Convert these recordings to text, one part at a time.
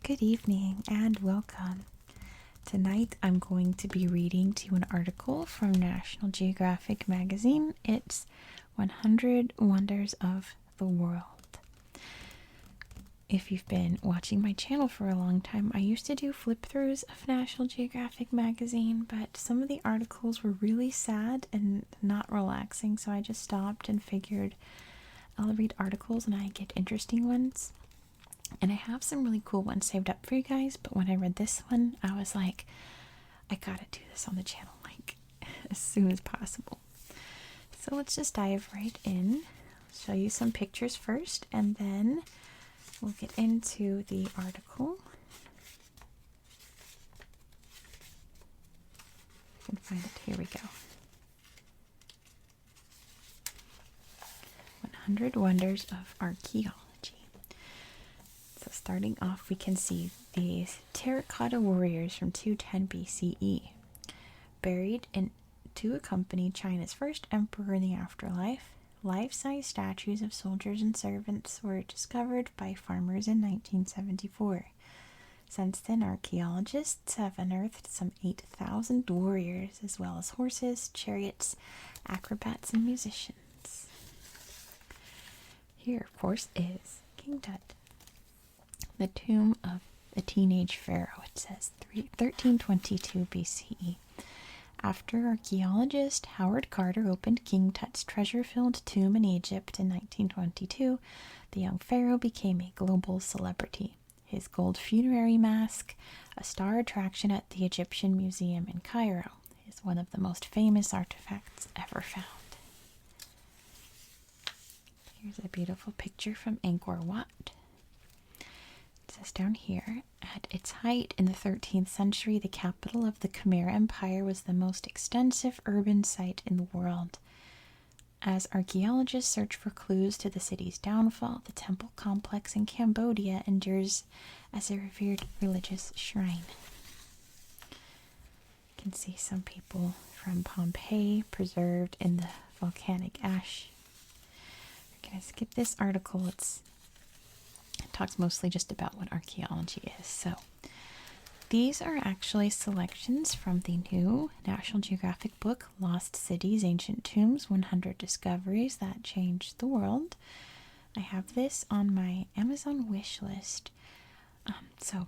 Good evening and welcome. Tonight I'm going to be reading to you an article from National Geographic magazine. It's 100 Wonders of the World. If you've been watching my channel for a long time, I used to do flip-throughs of National Geographic magazine, but some of the articles were really sad and not relaxing, so I just stopped and figured I'll read articles and I get interesting ones. And I have some really cool ones saved up for you guys, but when I read this one, I was like, I gotta do this on the channel, like, as soon as possible. So let's just dive right in. I'll show you some pictures first, and then we'll get into the article. I can find it. Here we go. 100 Wonders of Archaeology. So starting off, we can see these terracotta warriors from 210 BCE, buried in to accompany China's first emperor in the afterlife. Life-size statues of soldiers and servants were discovered by farmers in 1974. Since then, archaeologists have unearthed some 8,000 warriors, as well as horses, chariots, acrobats, and musicians. Here, of course, is King Tut. The tomb of a teenage pharaoh, it says 1322 BCE. After archaeologist Howard Carter opened King Tut's treasure-filled tomb in Egypt in 1922, the young pharaoh became a global celebrity. His gold funerary mask, a star attraction at the Egyptian Museum in Cairo, is one of the most famous artifacts ever found. Here's a beautiful picture from Angkor Wat. It says down here, at its height in the 13th century, the capital of the Khmer Empire was the most extensive urban site in the world. As archaeologists search for clues to the city's downfall, the temple complex in Cambodia endures as a revered religious shrine. You can see some people from Pompeii preserved in the volcanic ash. We're going to skip this article. It talks mostly just about what archaeology is. So these are actually selections from the new National Geographic book, Lost Cities, Ancient Tombs, 100 Discoveries That Changed the World. I have this on my Amazon wish list. So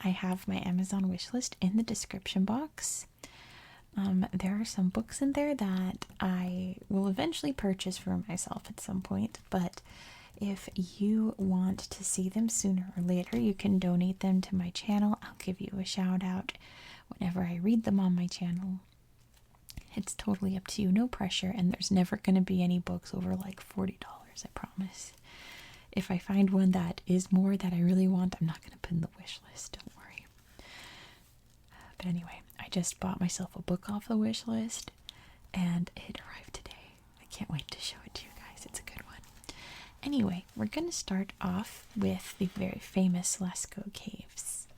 I have my Amazon wish list in the description box. There are some books in there that I will eventually purchase for myself at some point, but if you want to see them sooner or later, you can donate them to my channel. I'll give you a shout out whenever I read them on my channel. It's totally up to you, no pressure, and there's never going to be any books over like $40, I promise. If I find one that is more that I really want, I'm not going to put in the wish list, don't worry. But anyway, I just bought myself a book off the wish list, and it arrived today. I can't wait to show it to you guys. It's a good one. Anyway, we're going to start off with the very famous Lascaux caves.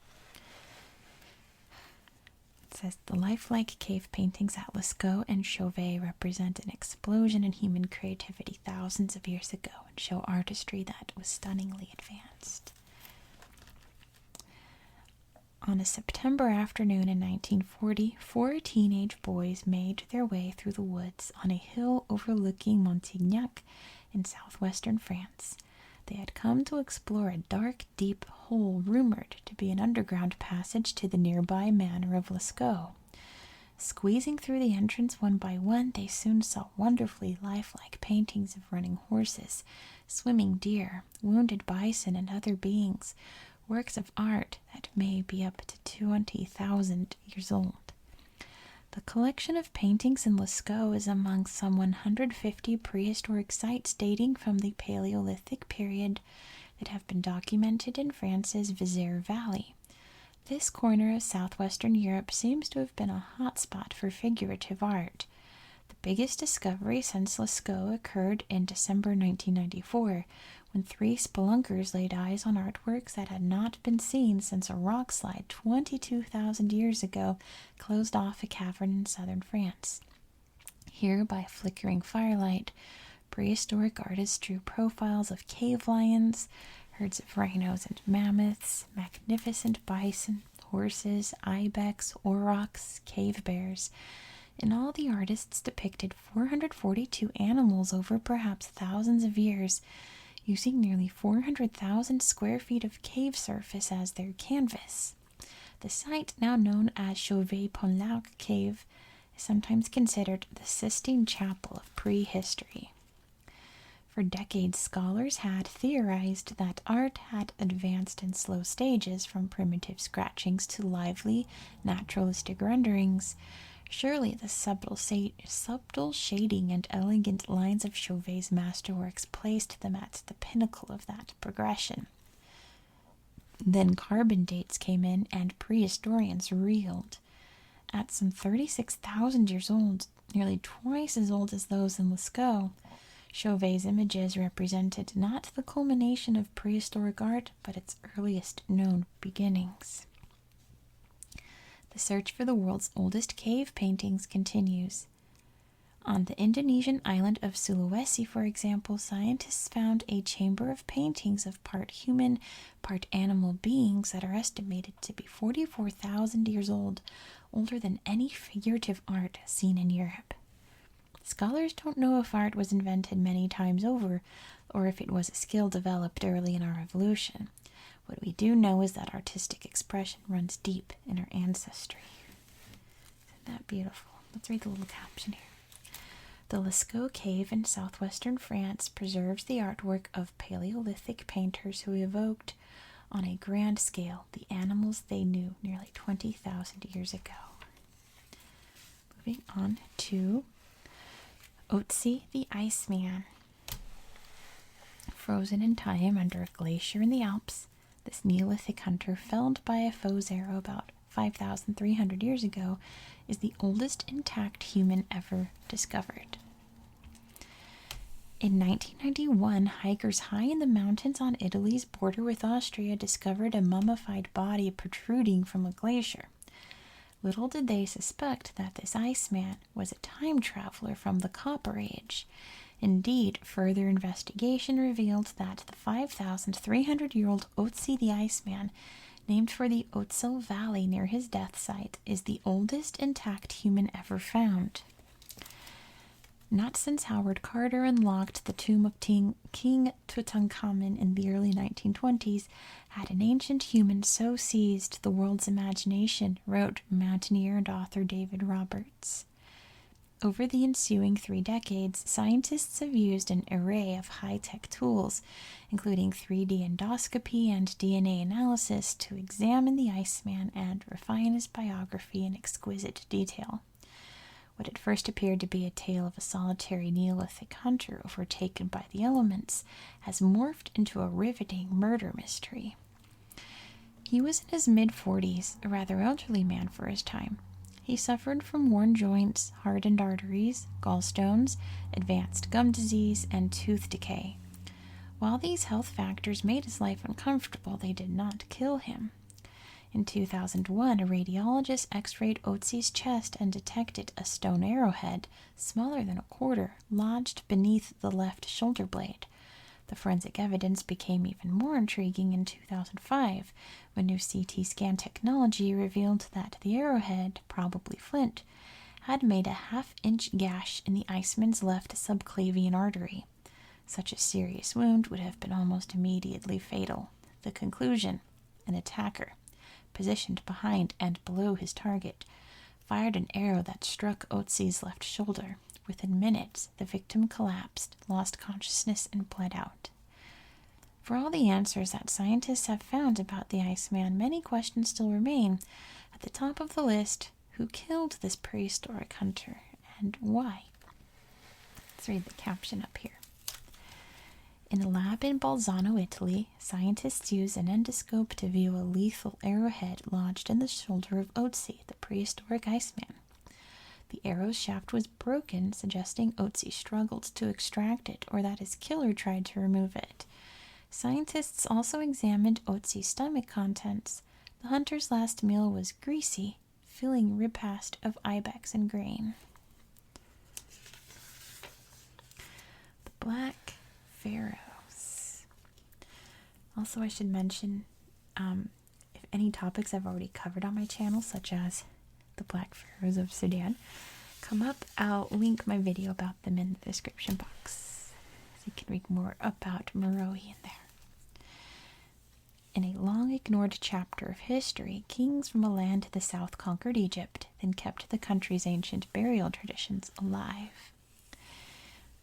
It says, the lifelike cave paintings at Lascaux and Chauvet represent an explosion in human creativity thousands of years ago and show artistry that was stunningly advanced. On a September afternoon in 1940, 4 teenage boys made their way through the woods on a hill overlooking Montignac in southwestern France. They had come to explore a dark, deep hole rumored to be an underground passage to the nearby manor of Lascaux. Squeezing through the entrance one by one, they soon saw wonderfully lifelike paintings of running horses, swimming deer, wounded bison, and other beings, works of art that may be up to 20,000 years old. The collection of paintings in Lascaux is among some 150 prehistoric sites dating from the Paleolithic period that have been documented in France's Vézère Valley. This corner of southwestern Europe seems to have been a hotspot for figurative art. The biggest discovery since Lascaux occurred in December 1994, when 3 spelunkers laid eyes on artworks that had not been seen since a rock slide 22,000 years ago closed off a cavern in southern France. Here, by flickering firelight, prehistoric artists drew profiles of cave lions, herds of rhinos and mammoths, magnificent bison, horses, ibex, aurochs, cave bears. In all, the artists depicted 442 animals over perhaps thousands of years, using nearly 400,000 square feet of cave surface as their canvas. The site, now known as Chauvet-Ponlac Cave, is sometimes considered the Sistine Chapel of prehistory. For decades, scholars had theorized that art had advanced in slow stages from primitive scratchings to lively, naturalistic renderings. Surely the subtle shading and elegant lines of Chauvet's masterworks placed them at the pinnacle of that progression. Then carbon dates came in, and prehistorians reeled. At some 36,000 years old, nearly twice as old as those in Lascaux, Chauvet's images represented not the culmination of prehistoric art, but its earliest known beginnings. The search for the world's oldest cave paintings continues. On the Indonesian island of Sulawesi, for example, scientists found a chamber of paintings of part human, part animal beings that are estimated to be 44,000 years old, older than any figurative art seen in Europe. Scholars don't know if art was invented many times over, or if it was a skill developed early in our evolution. What we do know is that artistic expression runs deep in our ancestry. Isn't that beautiful? Let's read the little caption here. The Lascaux Cave in southwestern France preserves the artwork of Paleolithic painters who evoked, on a grand scale, the animals they knew nearly 20,000 years ago. Moving on to Otzi the Iceman. Frozen in time under a glacier in the Alps, this Neolithic hunter, felled by a foe's arrow about 5,300 years ago, is the oldest intact human ever discovered. In 1991, hikers high in the mountains on Italy's border with Austria discovered a mummified body protruding from a glacier. Little did they suspect that this Iceman was a time traveler from the Copper Age. Indeed, further investigation revealed that the 5,300-year-old Otzi the Iceman, named for the Otzi Valley near his death site, is the oldest intact human ever found. Not since Howard Carter unlocked the tomb of King Tutankhamun in the early 1920s had an ancient human so seized the world's imagination, wrote mountaineer and author David Roberts. Over the ensuing 3 decades, scientists have used an array of high-tech tools, including 3D endoscopy and DNA analysis, to examine the Iceman and refine his biography in exquisite detail. What at first appeared to be a tale of a solitary Neolithic hunter overtaken by the elements has morphed into a riveting murder mystery. He was in his mid-40s, a rather elderly man for his time. He suffered from worn joints, hardened arteries, gallstones, advanced gum disease, and tooth decay. While these health factors made his life uncomfortable, they did not kill him. In 2001, a radiologist x-rayed Otzi's chest and detected a stone arrowhead, smaller than a quarter, lodged beneath the left shoulder blade. The forensic evidence became even more intriguing in 2005, when new CT scan technology revealed that the arrowhead, probably flint, had made a half-inch gash in the Iceman's left subclavian artery. Such a serious wound would have been almost immediately fatal. The conclusion: an attacker, positioned behind and below his target, fired an arrow that struck Otzi's left shoulder. Within minutes, the victim collapsed, lost consciousness, and bled out. For all the answers that scientists have found about the Iceman, many questions still remain. At the top of the list, who killed this prehistoric hunter, and why? Let's read the caption up here. In a lab in Bolzano, Italy, scientists use an endoscope to view a lethal arrowhead lodged in the shoulder of Otzi, the prehistoric Iceman. The arrow's shaft was broken, suggesting Otzi struggled to extract it, or that his killer tried to remove it. Scientists also examined Otzi's stomach contents. The hunter's last meal was greasy, filling repast of ibex and grain. The Black Pharaohs. Also, I should mention, if any topics I've already covered on my channel, such as the Black Pharaohs of Sudan, come up, I'll link my video about them in the description box, so you can read more about Meroe in there. In a long-ignored chapter of history, kings from a land to the south conquered Egypt, then kept the country's ancient burial traditions alive.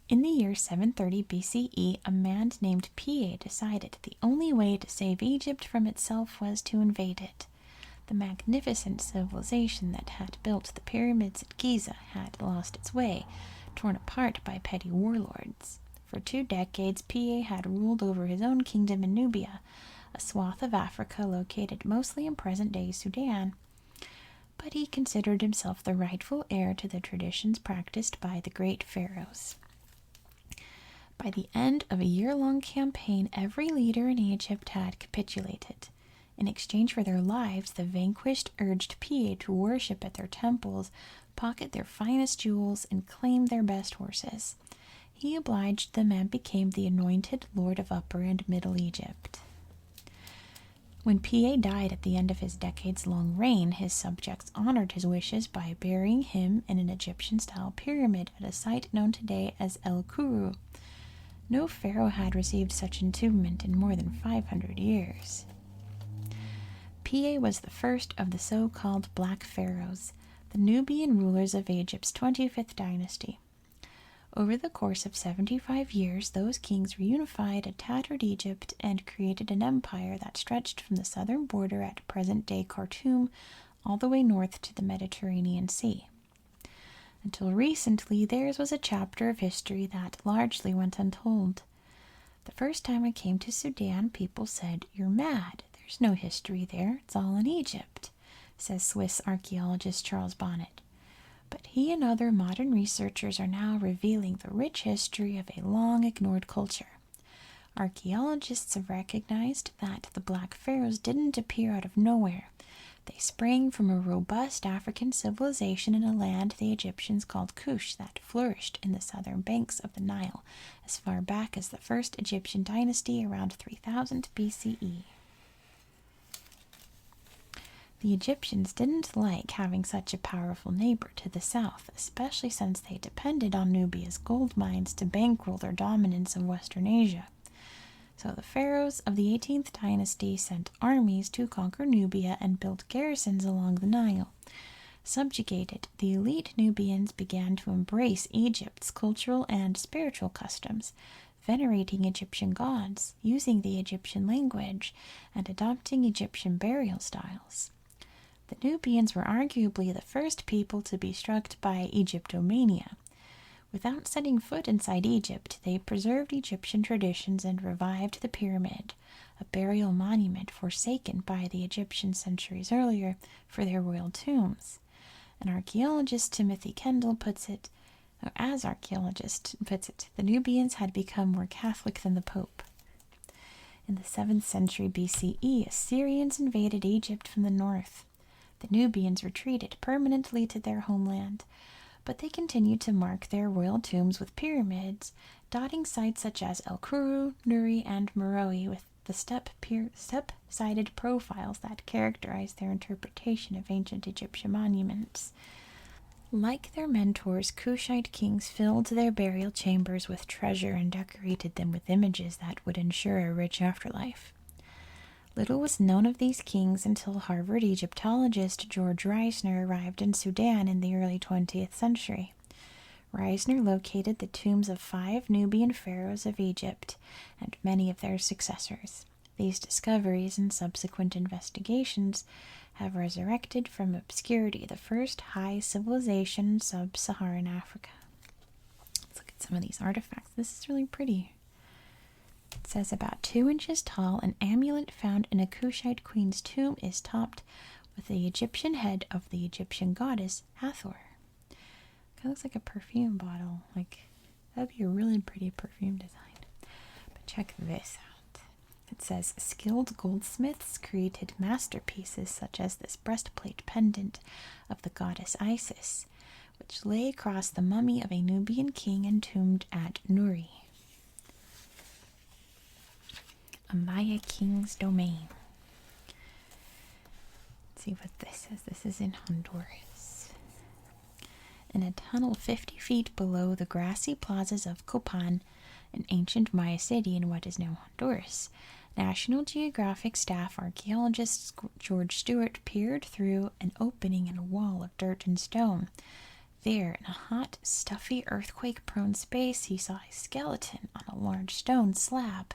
In the year 730 BCE, a man named Pie decided the only way to save Egypt from itself was to invade it. The magnificent civilization that had built the pyramids at Giza had lost its way, torn apart by petty warlords. For 2 decades, Pie had ruled over his own kingdom in Nubia, a swath of Africa located mostly in present-day Sudan. But he considered himself the rightful heir to the traditions practiced by the great pharaohs. By the end of a year-long campaign, every leader in Egypt had capitulated. In exchange for their lives, the vanquished urged Pie to worship at their temples, pocket their finest jewels, and claim their best horses. He obliged them and became the anointed lord of Upper and Middle Egypt. When Pie died at the end of his decades-long reign, his subjects honored his wishes by burying him in an Egyptian-style pyramid at a site known today as El Kuru. No pharaoh had received such entombment in more than 500 years. Pie was the first of the so-called Black Pharaohs, the Nubian rulers of Egypt's 25th dynasty. Over the course of 75 years, those kings reunified a tattered Egypt and created an empire that stretched from the southern border at present-day Khartoum all the way north to the Mediterranean Sea. Until recently, theirs was a chapter of history that largely went untold. The first time I came to Sudan, people said, "You're mad. There's no history there. It's all in Egypt," says Swiss archaeologist Charles Bonnet. But he and other modern researchers are now revealing the rich history of a long-ignored culture. Archaeologists have recognized that the Black Pharaohs didn't appear out of nowhere. They sprang from a robust African civilization in a land the Egyptians called Kush that flourished in the southern banks of the Nile as far back as the first Egyptian dynasty around 3000 BCE. The Egyptians didn't like having such a powerful neighbor to the south, especially since they depended on Nubia's gold mines to bankroll their dominance of Western Asia. So the pharaohs of the 18th dynasty sent armies to conquer Nubia and built garrisons along the Nile. Subjugated, the elite Nubians began to embrace Egypt's cultural and spiritual customs, venerating Egyptian gods, using the Egyptian language, and adopting Egyptian burial styles. The Nubians were arguably the first people to be struck by Egyptomania. Without setting foot inside Egypt, they preserved Egyptian traditions and revived the pyramid, a burial monument forsaken by the Egyptians centuries earlier for their royal tombs. An archaeologist, Timothy Kendall, puts it, the Nubians had become more Catholic than the Pope. In the 7th century BCE, Assyrians invaded Egypt from the north. The Nubians retreated permanently to their homeland, but they continued to mark their royal tombs with pyramids, dotting sites such as El Kuru, Nuri, and Meroe with the step-sided profiles that characterize their interpretation of ancient Egyptian monuments. Like their mentors, Kushite kings filled their burial chambers with treasure and decorated them with images that would ensure a rich afterlife. Little was known of these kings until Harvard Egyptologist George Reisner arrived in Sudan in the early 20th century. Reisner located the tombs of 5 Nubian pharaohs of Egypt and many of their successors. These discoveries and subsequent investigations have resurrected from obscurity the first high civilization in sub-Saharan Africa. Let's look at some of these artifacts. This is really pretty. It says about 2 inches tall, an amulet found in a Kushite queen's tomb is topped with the Egyptian head of the Egyptian goddess Hathor. Kind of looks like a perfume bottle. That'd be a really pretty perfume design. But check this out. It says skilled goldsmiths created masterpieces such as this breastplate pendant of the goddess Isis, which lay across the mummy of a Nubian king entombed at Nuri. A Maya king's domain. Let's see what this is. This is in Honduras. In a tunnel 50 feet below the grassy plazas of Copan, an ancient Maya city in what is now Honduras, National Geographic staff archaeologist George Stewart peered through an opening in a wall of dirt and stone. There, in a hot, stuffy, earthquake-prone space, he saw a skeleton on a large stone slab.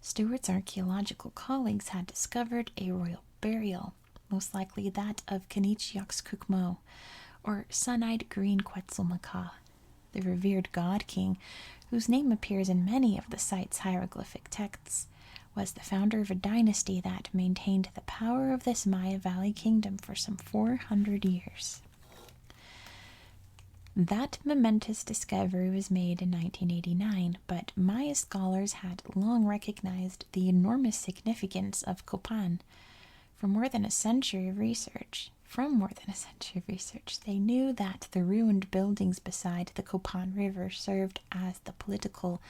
Stewart's archaeological colleagues had discovered a royal burial, most likely that of Kenichiaxcucmo, or sun-eyed green Quetzalcoatl, the revered god king, whose name appears in many of the site's hieroglyphic texts, was the founder of a dynasty that maintained the power of this Maya Valley kingdom for some 400 years. That momentous discovery was made in 1989, but Maya scholars had long recognized the enormous significance of Copan. From more than a century of research, they knew that the ruined buildings beside the Copan River served as the political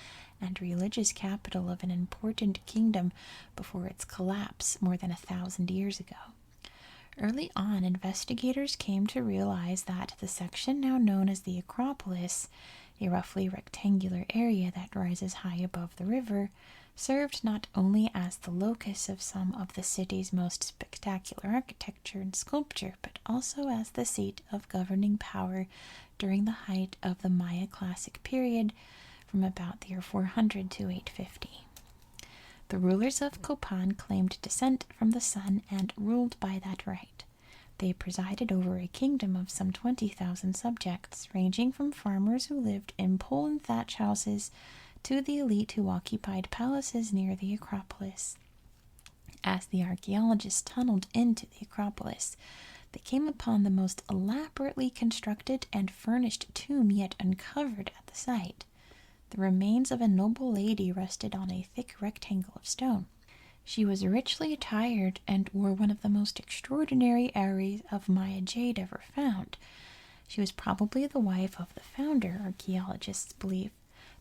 and religious capital of an important kingdom before its collapse more than 1,000 years ago. Early on, investigators came to realize that the section now known as the Acropolis, a roughly rectangular area that rises high above the river, served not only as the locus of some of the city's most spectacular architecture and sculpture, but also as the seat of governing power during the height of the Maya Classic period from about the year 400 to 850. The rulers of Copan claimed descent from the sun and ruled by that right. They presided over a kingdom of some 20,000 subjects, ranging from farmers who lived in pole and thatch houses to the elite who occupied palaces near the Acropolis. As the archaeologists tunneled into the Acropolis, they came upon the most elaborately constructed and furnished tomb yet uncovered at the site. The remains of a noble lady rested on a thick rectangle of stone. She was richly attired and wore one of the most extraordinary arrays of Maya jade ever found. She was probably the wife of the founder, archaeologists believe,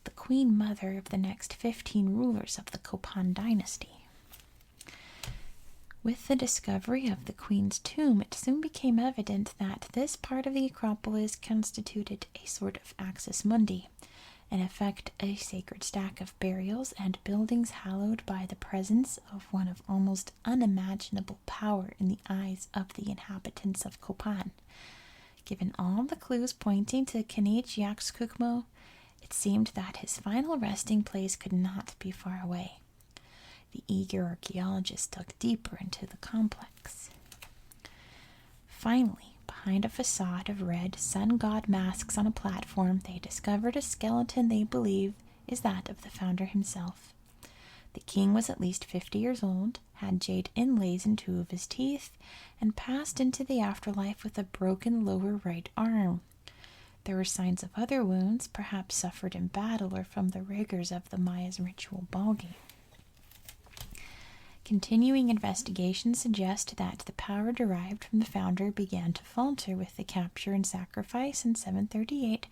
the queen mother of the next 15 rulers of the Copan dynasty. With the discovery of the queen's tomb, it soon became evident that this part of the Acropolis constituted a sort of axis mundi, in effect a sacred stack of burials and buildings hallowed by the presence of one of almost unimaginable power in the eyes of the inhabitants of Copan. Given all the clues pointing to Kenichiaxcucmo, it seemed that his final resting place could not be far away. The eager archaeologists dug deeper into the complex. Finally, behind a facade of red sun god masks on a platform, they discovered a skeleton they believe is that of the founder himself. The king was at least 50 years old, had jade inlays in 2 of his teeth, and passed into the afterlife with a broken lower right arm. There were signs of other wounds, perhaps suffered in battle or from the rigors of the Maya's ritual ballgame. Continuing investigations suggest that the power derived from the founder began to falter with the capture and sacrifice in 738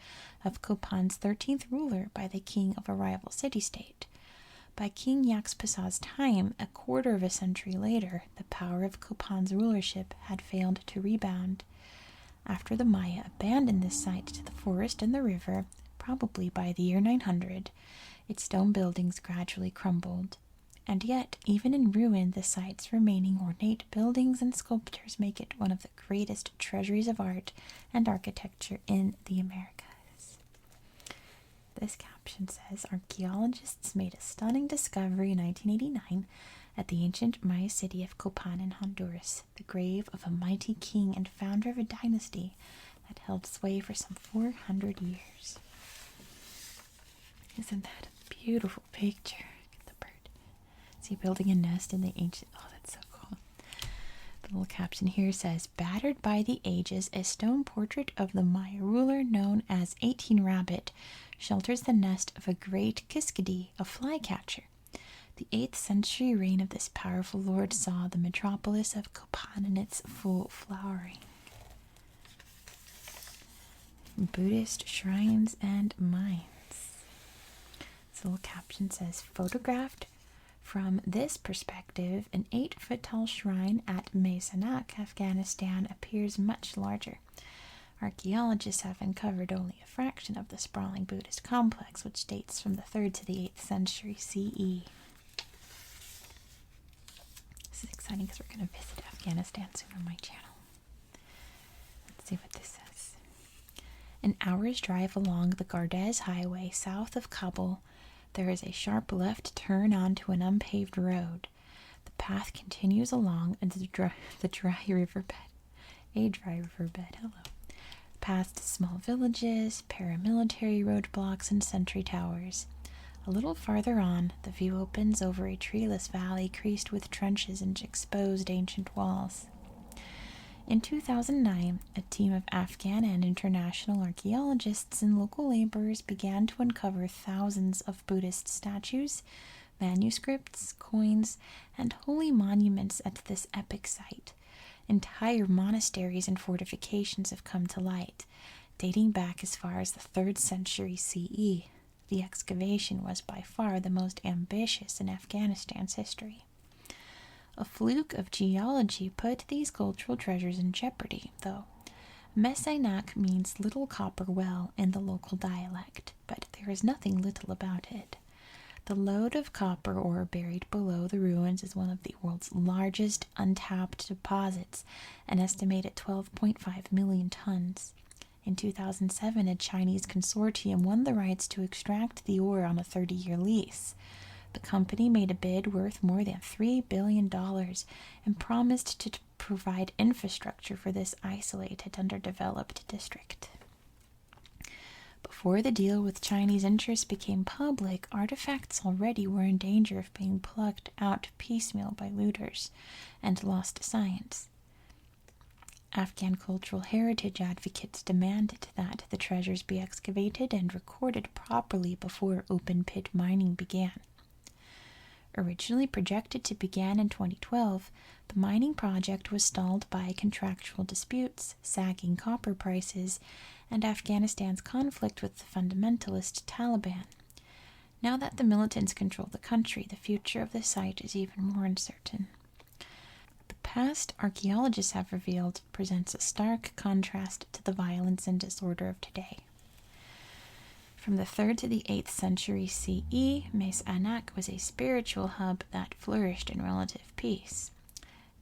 of Copan's 13th ruler by the king of a rival city-state. By King Yaxpasa's time, a quarter of a century later, the power of Copan's rulership had failed to rebound. After the Maya abandoned this site to the forest and the river, probably by the year 900, its stone buildings gradually crumbled. And yet, even in ruin, the site's remaining ornate buildings and sculptures make it one of the greatest treasuries of art and architecture in the Americas. This caption says, archaeologists made a stunning discovery in 1989 at the ancient Maya city of Copan in Honduras, the grave of a mighty king and founder of a dynasty that held sway for some 400 years. Isn't that a beautiful picture? Building a nest in the ancient... Oh, that's so cool. The little caption here says, battered by the ages, a stone portrait of the Maya ruler known as 18 Rabbit shelters the nest of a great kiskadee, a flycatcher. The 8th century reign of this powerful lord saw the metropolis of Copan in its full flowering. Buddhist shrines and mines. This little caption says, photographed From this perspective, an 8-foot-tall shrine at Mes Aynak, Afghanistan, appears much larger. Archaeologists have uncovered only a fraction of the sprawling Buddhist complex, which dates from the 3rd to the 8th century CE. This is exciting because we're going to visit Afghanistan soon on my channel. Let's see what this says. An hour's drive along the Gardez Highway south of Kabul, there is a sharp left turn onto an unpaved road. The path continues along the dry riverbed. A dry riverbed, hello. Past small villages, paramilitary roadblocks, and sentry towers. A little farther on, the view opens over a treeless valley creased with trenches and exposed ancient walls. In 2009, a team of Afghan and international archaeologists and local laborers began to uncover thousands of Buddhist statues, manuscripts, coins, and holy monuments at this epic site. Entire monasteries and fortifications have come to light, dating back as far as the 3rd century CE. The excavation was by far the most ambitious in Afghanistan's history. A fluke of geology put these cultural treasures in jeopardy, though. Mes Aynak means little copper well in the local dialect, but there is nothing little about it. The lode of copper ore buried below the ruins is one of the world's largest untapped deposits, an estimated 12.5 million tons. In 2007, a Chinese consortium won the rights to extract the ore on a 30-year lease. The company made a bid worth more than $3 billion and promised to provide infrastructure for this isolated, underdeveloped district. Before the deal with Chinese interests became public, artifacts already were in danger of being plucked out piecemeal by looters and lost to science. Afghan cultural heritage advocates demanded that the treasures be excavated and recorded properly before open-pit mining began. Originally projected to begin in 2012, the mining project was stalled by contractual disputes, sagging copper prices, and Afghanistan's conflict with the fundamentalist Taliban. Now that the militants control the country, the future of the site is even more uncertain. The past, archaeologists have revealed, presents a stark contrast to the violence and disorder of today. From the 3rd to the 8th century CE, Mes Aynak was a spiritual hub that flourished in relative peace.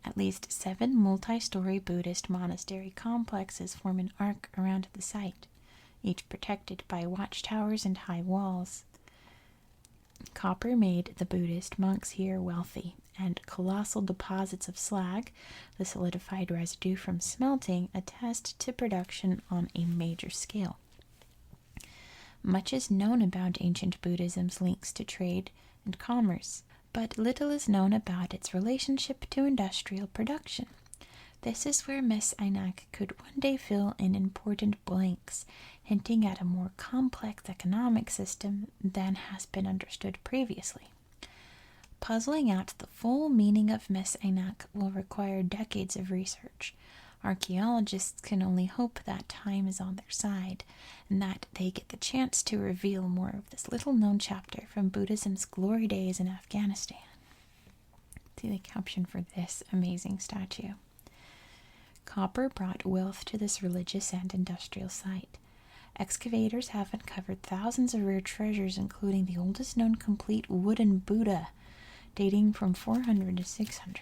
At least 7 multi-story Buddhist monastery complexes form an arc around the site, each protected by watchtowers and high walls. Copper made the Buddhist monks here wealthy, and colossal deposits of slag, the solidified residue from smelting, attest to production on a major scale. Much is known about ancient Buddhism's links to trade and commerce, but little is known about its relationship to industrial production. This is where Mes Aynak could one day fill in important blanks, hinting at a more complex economic system than has been understood previously. Puzzling out the full meaning of Mes Aynak will require decades of research. Archaeologists can only hope that time is on their side, and that they get the chance to reveal more of this little-known chapter from Buddhism's glory days in Afghanistan. See the caption for this amazing statue. Copper brought wealth to this religious and industrial site. Excavators have uncovered thousands of rare treasures, including the oldest known complete wooden Buddha, dating from 400 to 600.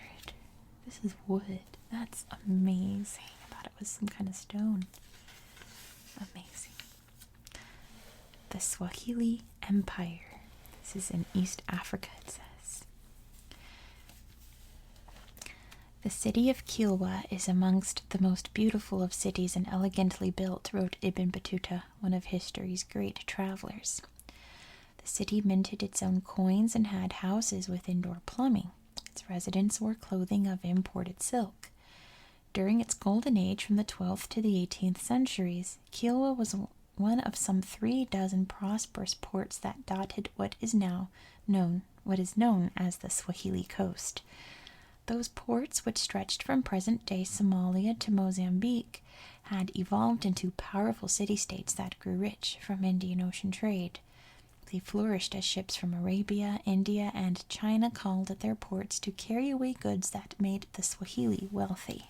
This is wood. That's amazing. I thought it was some kind of stone. Amazing. The Swahili Empire. This is in East Africa, it says. The city of Kilwa is amongst the most beautiful of cities and elegantly built, wrote Ibn Battuta, one of history's great travelers. The city minted its own coins and had houses with indoor plumbing. Its residents wore clothing of imported silk. During its golden age from the 12th to the 18th centuries, Kilwa was one of some 36 prosperous ports that dotted what is known as the Swahili coast. Those ports, which stretched from present-day Somalia to Mozambique, had evolved into powerful city-states that grew rich from Indian Ocean trade. wealthy flourished as ships from Arabia, India, and China called at their ports to carry away goods that made the Swahili wealthy.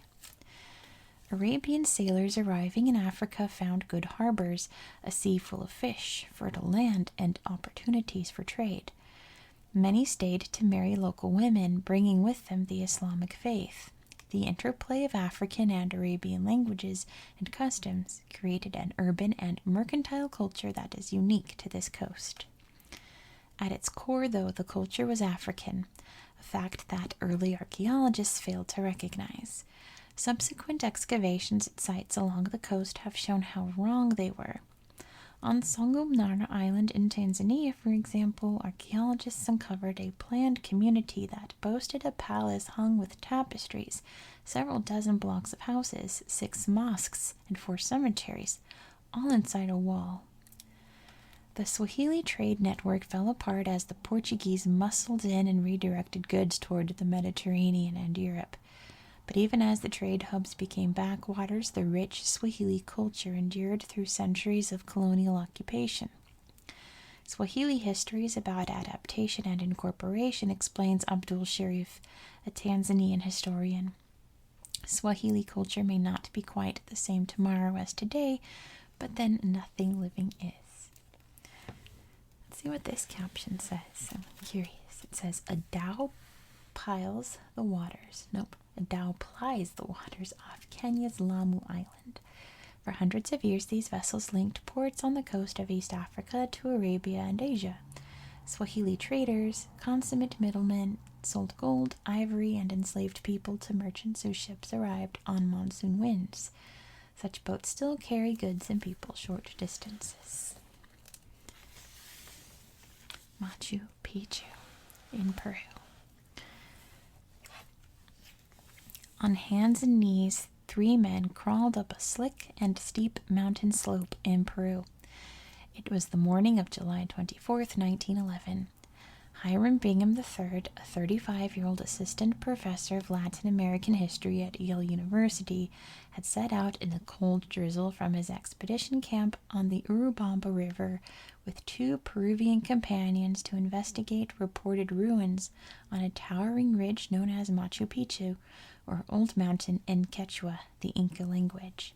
Arabian sailors arriving in Africa found good harbors, a sea full of fish, fertile land, and opportunities for trade. Many stayed to marry local women, bringing with them the Islamic faith. The interplay of African and Arabian languages and customs created an urban and mercantile culture that is unique to this coast. At its core, though, the culture was African, a fact that early archaeologists failed to recognize. Subsequent excavations at sites along the coast have shown how wrong they were. On Songomnara Island in Tanzania, for example, archaeologists uncovered a planned community that boasted a palace hung with tapestries, several dozen blocks of houses, 6 mosques, and 4 cemeteries, all inside a wall. The Swahili trade network fell apart as the Portuguese muscled in and redirected goods toward the Mediterranean and Europe. But even as the trade hubs became backwaters, the rich Swahili culture endured through centuries of colonial occupation. Swahili Histories about Adaptation and Incorporation explains Abdul Sharif, a Tanzanian historian. Swahili culture may not be quite the same tomorrow as today, but then nothing living is. Let's see what this caption says. I'm curious. It says, a dhow plies the waters off Kenya's Lamu Island. For hundreds of years, these vessels linked ports on the coast of East Africa to Arabia and Asia. Swahili traders, consummate middlemen, sold gold, ivory, and enslaved people to merchants whose ships arrived on monsoon winds. Such boats still carry goods and people short distances. Machu Picchu in Peru. On hands and knees, 3 men crawled up a slick and steep mountain slope in Peru. It was the morning of July 24th, 1911. Hiram Bingham III, a 35-year-old assistant professor of Latin American history at Yale University, had set out in the cold drizzle from his expedition camp on the Urubamba River with 2 Peruvian companions to investigate reported ruins on a towering ridge known as Machu Picchu, or Old Mountain in Quechua, the Inca language.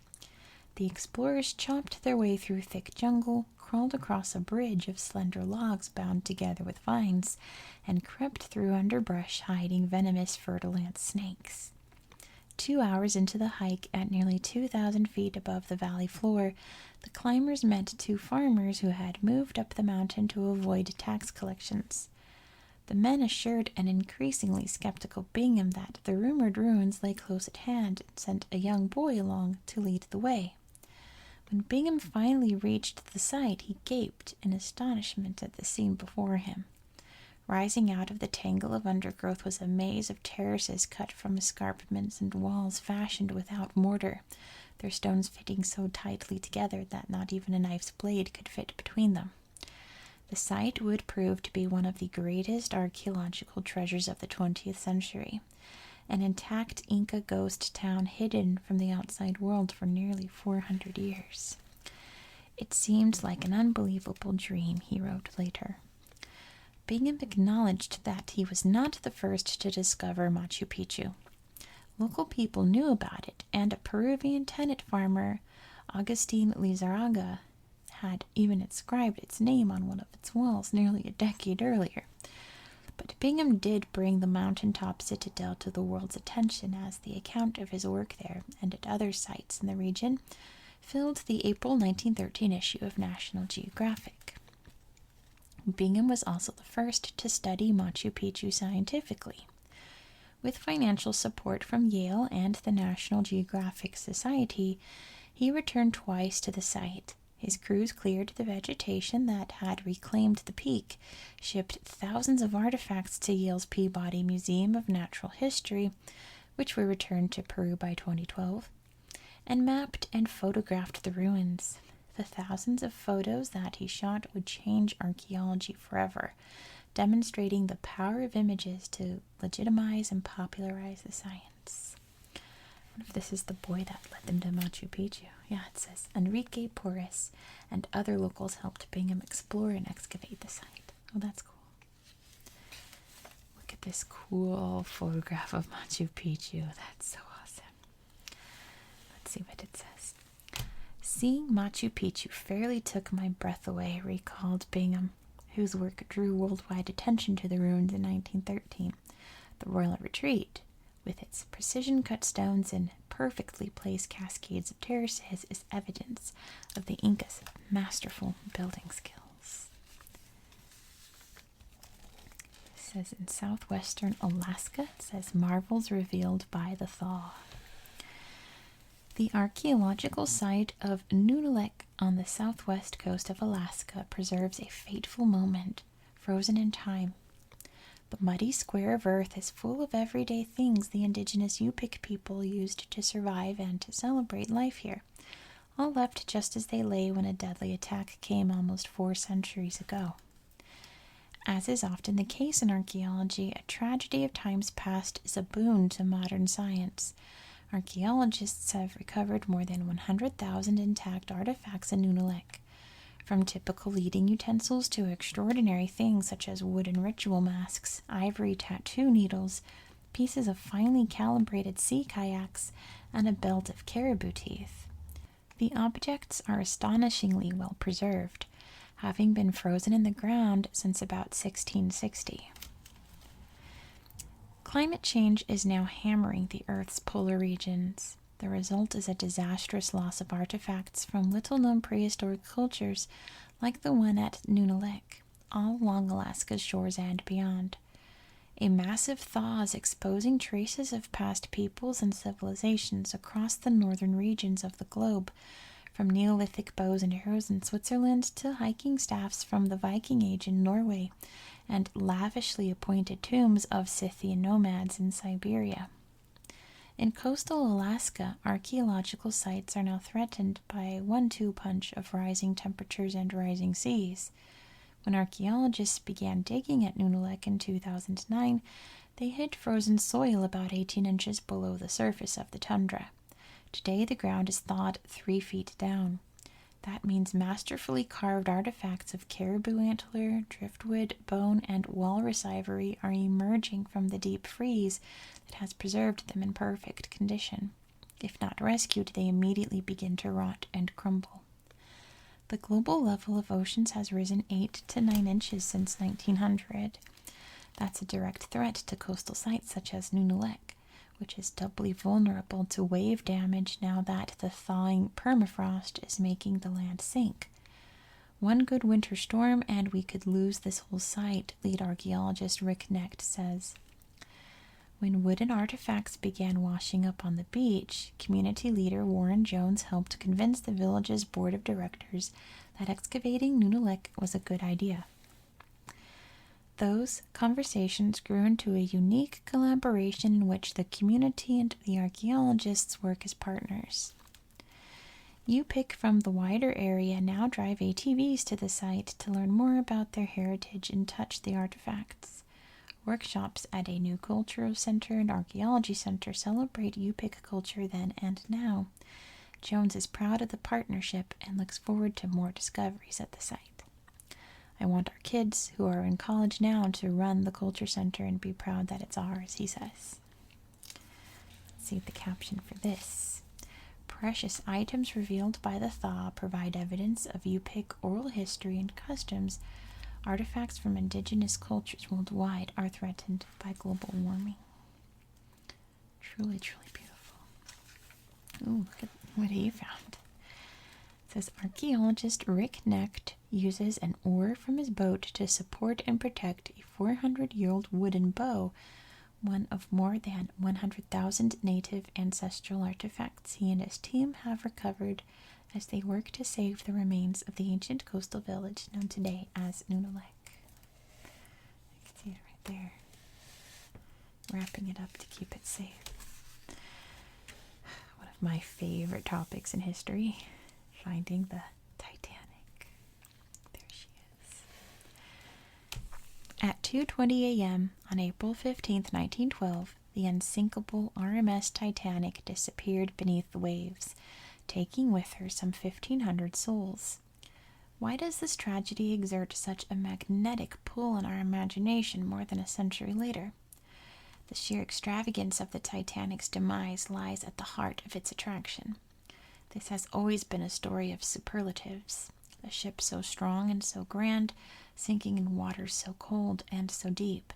The explorers chopped their way through thick jungle, crawled across a bridge of slender logs bound together with vines, and crept through underbrush hiding venomous fertile ant snakes. 2 hours into the hike, at nearly 2,000 feet above the valley floor, the climbers met 2 farmers who had moved up the mountain to avoid tax collections. The men assured an increasingly skeptical Bingham that the rumored ruins lay close at hand and sent a young boy along to lead the way. When Bingham finally reached the site, he gaped in astonishment at the scene before him. Rising out of the tangle of undergrowth was a maze of terraces cut from escarpments and walls fashioned without mortar, their stones fitting so tightly together that not even a knife's blade could fit between them. The site would prove to be one of the greatest archaeological treasures of the 20th century, an intact Inca ghost town hidden from the outside world for nearly 400 years. It seemed like an unbelievable dream, he wrote later. Bingham acknowledged that he was not the first to discover Machu Picchu. Local people knew about it, and a Peruvian tenant farmer, Agustin Lizarraga, had even inscribed its name on one of its walls nearly a decade earlier. But Bingham did bring the mountaintop citadel to the world's attention, as the account of his work there and at other sites in the region filled the April 1913 issue of National Geographic. Bingham was also the first to study Machu Picchu scientifically. With financial support from Yale and the National Geographic Society, he returned twice to the site. His crews cleared the vegetation that had reclaimed the peak, shipped thousands of artifacts to Yale's Peabody Museum of Natural History, which were returned to Peru by 2012, and mapped and photographed the ruins. The thousands of photos that he shot would change archaeology forever, demonstrating the power of images to legitimize and popularize the science. I wonder if this is the boy that led them to Machu Picchu. Yeah, it says Enrique Porres and other locals helped Bingham explore and excavate the site. Oh, that's cool. Look at this cool photograph of Machu Picchu. That's so awesome. Let's see what it says. Seeing Machu Picchu fairly took my breath away, recalled Bingham, whose work drew worldwide attention to the ruins in 1913. The Royal Retreat, with its precision-cut stones and perfectly placed cascades of terraces, is evidence of the Incas' masterful building skills. It says in southwestern Alaska, it says marvels revealed by the thaw. The archaeological site of Nunalek on the southwest coast of Alaska preserves a fateful moment, frozen in time. The muddy square of earth is full of everyday things the indigenous Yupik people used to survive and to celebrate life here, all left just as they lay when a deadly attack came almost 4 centuries ago. As is often the case in archaeology, a tragedy of times past is a boon to modern science. Archaeologists have recovered more than 100,000 intact artifacts in Nunalek, from typical eating utensils to extraordinary things such as wooden ritual masks, ivory tattoo needles, pieces of finely calibrated sea kayaks, and a belt of caribou teeth. The objects are astonishingly well preserved, having been frozen in the ground since about 1660. Climate change is now hammering the Earth's polar regions. The result is a disastrous loss of artifacts from little-known prehistoric cultures like the one at Nunalek, all along Alaska's shores and beyond. A massive thaw is exposing traces of past peoples and civilizations across the northern regions of the globe, from Neolithic bows and arrows in Switzerland to hiking staffs from the Viking Age in Norway, and lavishly appointed tombs of Scythian nomads in Siberia. In coastal Alaska, archaeological sites are now threatened by 1-2 punch of rising temperatures and rising seas. When archaeologists began digging at Nunalek in 2009, they hit frozen soil about 18 inches below the surface of the tundra. Today, the ground is thawed 3 feet down. That means masterfully carved artifacts of caribou antler, driftwood, bone, and walrus ivory are emerging from the deep freeze that has preserved them in perfect condition. If not rescued, they immediately begin to rot and crumble. The global level of oceans has risen 8 to 9 inches since 1900. That's a direct threat to coastal sites such as Nunalek, which is doubly vulnerable to wave damage now that the thawing permafrost is making the land sink. One good winter storm and we could lose this whole site, lead archaeologist Rick Knecht says. When wooden artifacts began washing up on the beach, community leader Warren Jones helped convince the village's board of directors that excavating Nunalek was a good idea. Those conversations grew into a unique collaboration in which the community and the archaeologists work as partners. Yupik from the wider area now drive ATVs to the site to learn more about their heritage and touch the artifacts. Workshops at a new cultural center and archaeology center celebrate Yupik culture then and now. Jones is proud of the partnership and looks forward to more discoveries at the site. I want our kids, who are in college now, to run the culture center and be proud that it's ours, he says. Let's see the caption for this. Precious items revealed by the thaw provide evidence of Yupik oral history and customs. Artifacts from indigenous cultures worldwide are threatened by global warming. Truly, truly beautiful. Ooh, look at what he found. It says archaeologist Rick Knecht uses an oar from his boat to support and protect a 400-year-old wooden bow, one of more than 100,000 native ancestral artifacts he and his team have recovered as they work to save the remains of the ancient coastal village known today as Nunalek. You can see it right there. Wrapping it up to keep it safe. One of my favorite topics in history, finding the Titanic. There she is. At 2:20 a.m. on April 15th, 1912, the unsinkable RMS Titanic disappeared beneath the waves, taking with her some 1,500 souls. Why does this tragedy exert such a magnetic pull on our imagination more than a century later? The sheer extravagance of the Titanic's demise lies at the heart of its attraction. This has always been a story of superlatives. A ship so strong and so grand, sinking in waters so cold and so deep.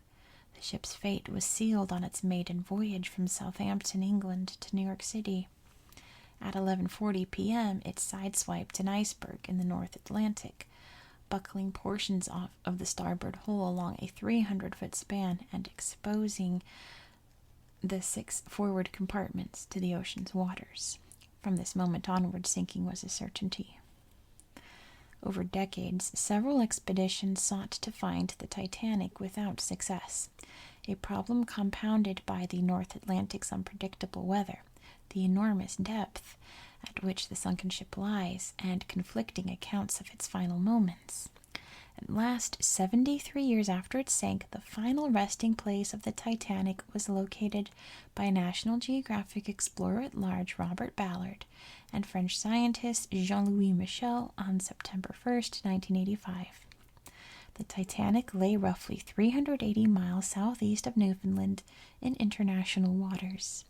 The ship's fate was sealed on its maiden voyage from Southampton, England, to New York City. At 11:40 p.m., it sideswiped an iceberg in the North Atlantic, buckling portions of the starboard hull along a 300-foot span and exposing the 6 forward compartments to the ocean's waters. From this moment onward, sinking was a certainty. Over decades, several expeditions sought to find the Titanic without success, a problem compounded by the North Atlantic's unpredictable weather, the enormous depth at which the sunken ship lies, and conflicting accounts of its final moments. At last, 73 years after it sank, the final resting place of the Titanic was located by National Geographic explorer at large Robert Ballard and French scientist Jean-Louis Michel on September 1st, 1985. The Titanic lay roughly 380 miles southeast of Newfoundland in international waters.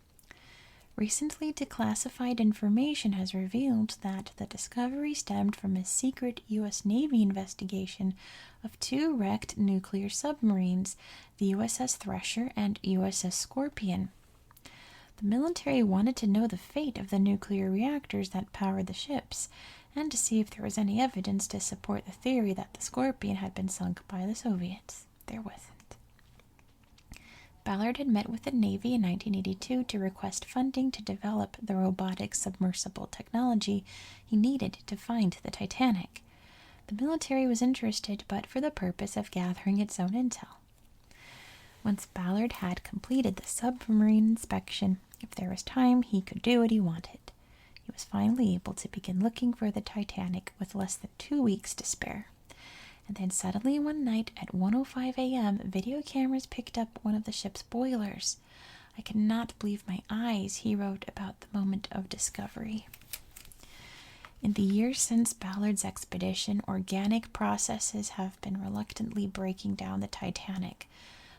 Recently declassified information has revealed that the discovery stemmed from a secret U.S. Navy investigation of 2 wrecked nuclear submarines, the USS Thresher and USS Scorpion. The military wanted to know the fate of the nuclear reactors that powered the ships, and to see if there was any evidence to support the theory that the Scorpion had been sunk by the Soviets. There wasn't. Ballard had met with the Navy in 1982 to request funding to develop the robotic submersible technology he needed to find the Titanic. The military was interested, but for the purpose of gathering its own intel. Once Ballard had completed the submarine inspection, if there was time, he could do what he wanted. He was finally able to begin looking for the Titanic with less than 2 weeks to spare. And then suddenly one night at 1:05 a.m., video cameras picked up one of the ship's boilers. I could not believe my eyes, he wrote about the moment of discovery. In the years since Ballard's expedition, organic processes have been reluctantly breaking down the Titanic.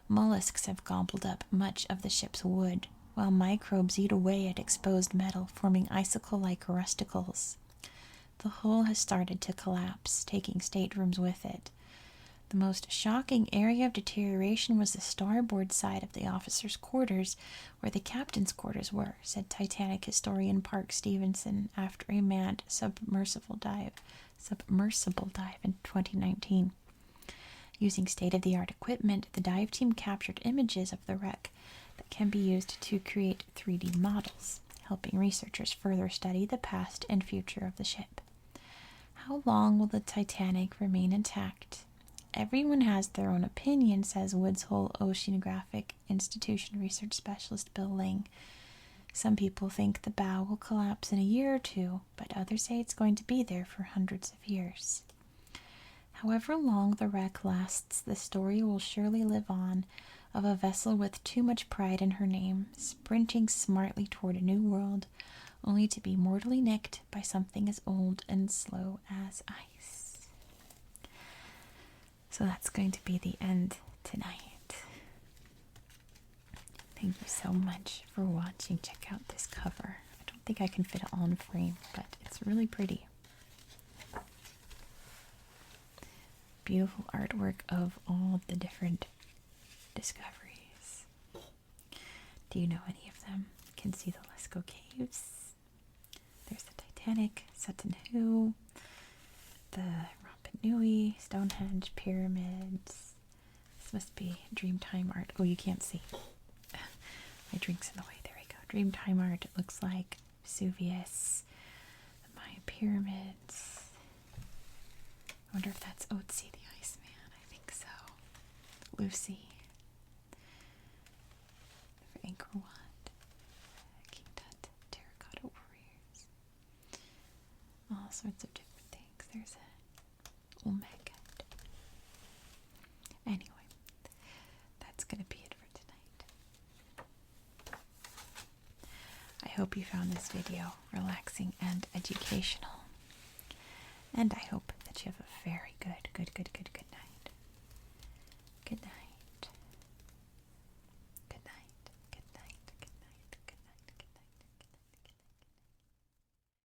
Mollusks have gobbled up much of the ship's wood, while microbes eat away at exposed metal, forming icicle-like rusticles. The hull has started to collapse, taking staterooms with it. The most shocking area of deterioration was the starboard side of the officers' quarters, where the captain's quarters were, said Titanic historian Park Stevenson after a manned submersible dive in 2019. Using state-of-the-art equipment, the dive team captured images of the wreck that can be used to create 3D models, helping researchers further study the past and future of the ship. How long will the Titanic remain intact? Everyone has their own opinion, says Woods Hole Oceanographic Institution research specialist Bill Ling. Some people think the bow will collapse in a year or 2, but others say it's going to be there for hundreds of years. However long the wreck lasts, the story will surely live on, of a vessel with too much pride in her name, sprinting smartly toward a new world, only to be mortally nicked by something as old and slow as ice. So that's going to be the end tonight. Thank you so much for watching. Check out this cover. I don't think I can fit it all in frame, but it's really pretty. Beautiful artwork of all the different discoveries. Do you know any of them? You can see the Lascaux Caves. There's the Titanic, Sutton Hoo, the Rapa Nui, Stonehenge, pyramids. This must be Dreamtime art. Oh, you can't see. My drink's in the way. There we go. Dreamtime art. It looks like Vesuvius, the Mayan pyramids. I wonder if that's Otzi, the iceman. I think so. Lucy. For Angkor Wat. King Tut. Terracotta warriors. All sorts of different things. There's a Olmec. Anyway, that's going to be it for tonight. I hope hope you found this video relaxing and educational. And I hope that you have a very